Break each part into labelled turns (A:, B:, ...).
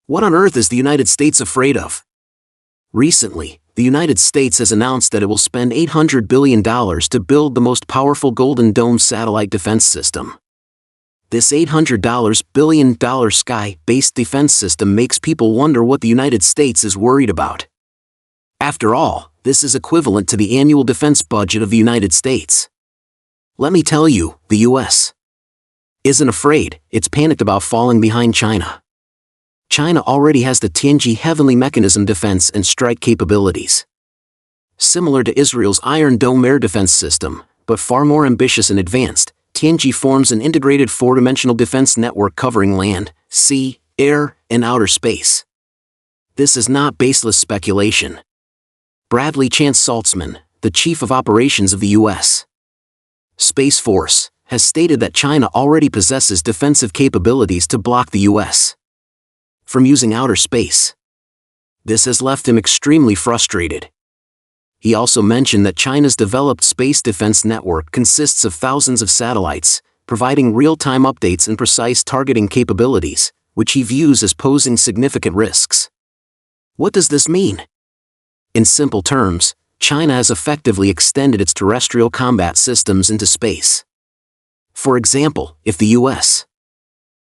A: What on earth is the United States afraid of? Recently, the United States has announced that it will spend $800 billion to build the most powerful Golden Dome satellite defense system. This $800 billion sky-based defense system makes people wonder what the United States is worried about. After all, this is equivalent to the annual defense budget of the United States. Let me tell you, the U.S. isn't afraid, it's panicked about falling behind China. China already has the Tianji Heavenly Mechanism defense and strike capabilities. Similar to Israel's Iron Dome air defense system, but far more ambitious and advanced, Tianji forms an integrated four-dimensional defense network covering land, sea, air, and outer space. This is not baseless speculation. Bradley Chance Saltzman, the Chief of Operations of the U.S. Space Force, has stated that China already possesses defensive capabilities to block the U.S. from using outer space. This has left him extremely frustrated. He also mentioned that China's developed space defense network consists of thousands of satellites, providing real-time updates and precise targeting capabilities, which he views as posing significant risks. What does this mean? In simple terms, China has effectively extended its terrestrial combat systems into space. For example, if the U.S.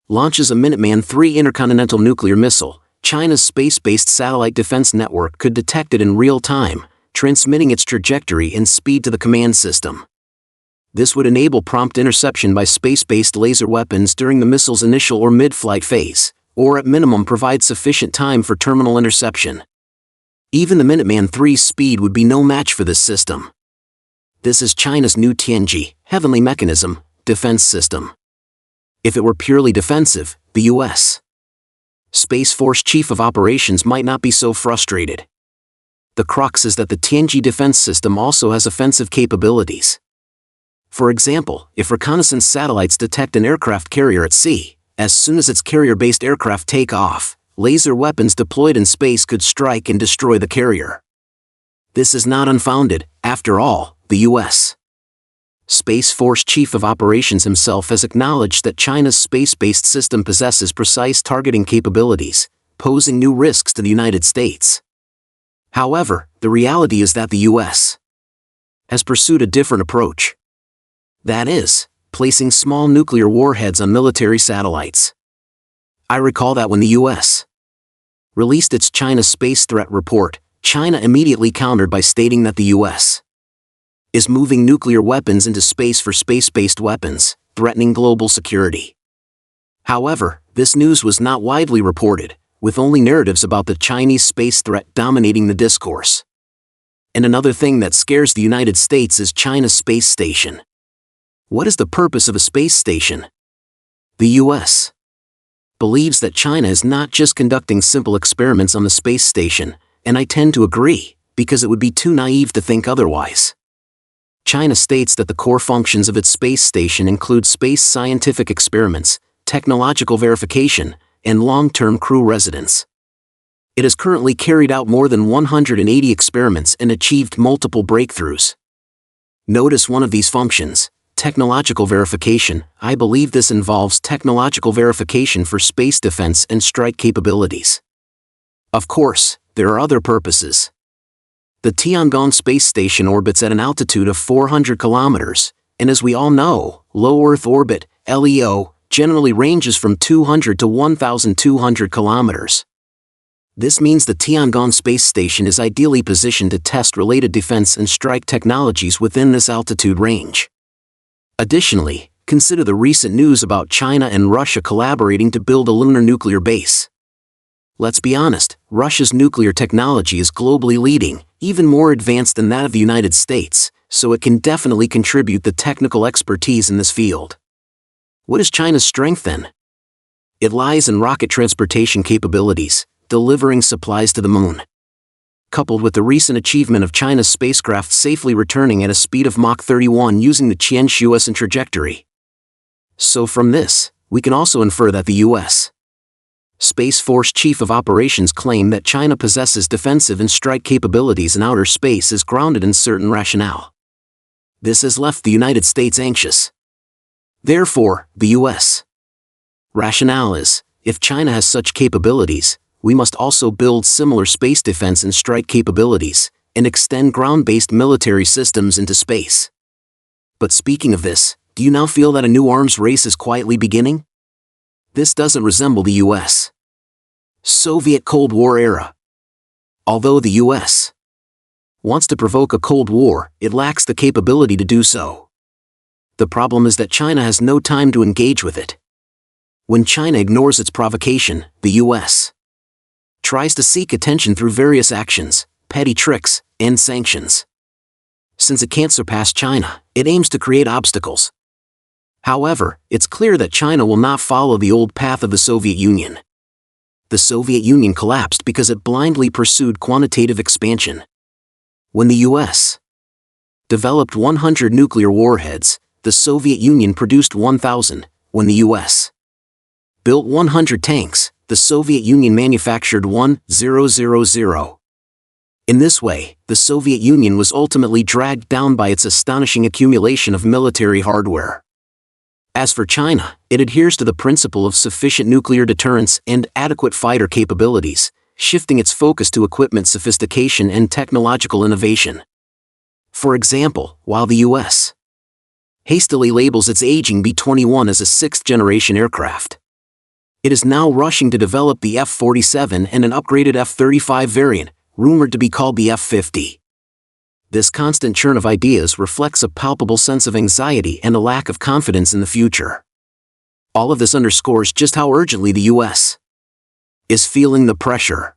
A: launches a Minuteman III intercontinental nuclear missile, China's space-based satellite defense network could detect it in real time, transmitting its trajectory and speed to the command system. This would enable prompt interception by space-based laser weapons during the missile's initial or mid-flight phase, or at minimum provide sufficient time for terminal interception. Even the Minuteman III's speed would be no match for this system. This is China's new Tianji Heavenly Mechanism defense system. If it were purely defensive, the U.S. Space Force Chief of Operations might not be so frustrated. The crux is that the Tianji defense system also has offensive capabilities. For example, if reconnaissance satellites detect an aircraft carrier at sea, as soon as its carrier-based aircraft take off, laser weapons deployed in space could strike and destroy the carrier. This is not unfounded. After all, the U.S. Space Force Chief of Operations himself has acknowledged that China's space-based system possesses precise targeting capabilities, posing new risks to the United States. However, the reality is that the U.S. has pursued a different approach. That is, placing small nuclear warheads on military satellites. I recall that when the U.S. released its China Space Threat Report, China immediately countered by stating that the U.S. is moving nuclear weapons into space for space-based weapons, threatening global security. However, this news was not widely reported, with only narratives about the Chinese space threat dominating the discourse. And another thing that scares the United States is China's space station. What is the purpose of a space station? The U.S. believes that China is not just conducting simple experiments on the space station, and I tend to agree, because it would be too naive to think otherwise. China states that the core functions of its space station include space scientific experiments, technological verification, and long-term crew residence. It has currently carried out more than 180 experiments and achieved multiple breakthroughs. Notice one of these functions, technological verification. I believe this involves technological verification for space defense and strike capabilities. Of course, there are other purposes. The Tiangong space station orbits at an altitude of 400 kilometers, and as we all know, low Earth orbit, LEO, generally ranges from 200 to 1,200 kilometers. This means the Tiangong space station is ideally positioned to test related defense and strike technologies within this altitude range. Additionally, consider the recent news about China and Russia collaborating to build a lunar nuclear base. Let's be honest, Russia's nuclear technology is globally leading, even more advanced than that of the United States, so it can definitely contribute the technical expertise in this field. What is China's strength then? It lies in rocket transportation capabilities, delivering supplies to the moon. Coupled with the recent achievement of China's spacecraft safely returning at a speed of Mach 31 using the Qianxuosan trajectory. So from this, we can also infer that the U.S. Space Force Chief of Operations claim that China possesses defensive and strike capabilities in outer space is grounded in certain rationale. This has left the United States anxious. Therefore, the U.S. rationale is, if China has such capabilities, we must also build similar space defense and strike capabilities, and extend ground-based military systems into space. But speaking of this, do you now feel that a new arms race is quietly beginning? This doesn't resemble the U.S. Soviet Cold War era. Although the U.S. wants to provoke a Cold War, it lacks the capability to do so. The problem is that China has no time to engage with it. When China ignores its provocation, the U.S. tries to seek attention through various actions, petty tricks, and sanctions. Since it can't surpass China, it aims to create obstacles. However, it's clear that China will not follow the old path of the Soviet Union. The Soviet Union collapsed because it blindly pursued quantitative expansion. When the U.S. developed 100 nuclear warheads, the Soviet Union produced 1,000. When the U.S. built 100 tanks, the Soviet Union manufactured 1,000. In this way, the Soviet Union was ultimately dragged down by its astonishing accumulation of military hardware. As for China, it adheres to the principle of sufficient nuclear deterrence and adequate fighter capabilities, shifting its focus to equipment sophistication and technological innovation. For example, while the U.S. hastily labels its aging B-21 as a sixth-generation aircraft, it is now rushing to develop the F-47 and an upgraded F-35 variant, rumored to be called the F-50. This constant churn of ideas reflects a palpable sense of anxiety and a lack of confidence in the future. All of this underscores just how urgently the U.S. is feeling the pressure.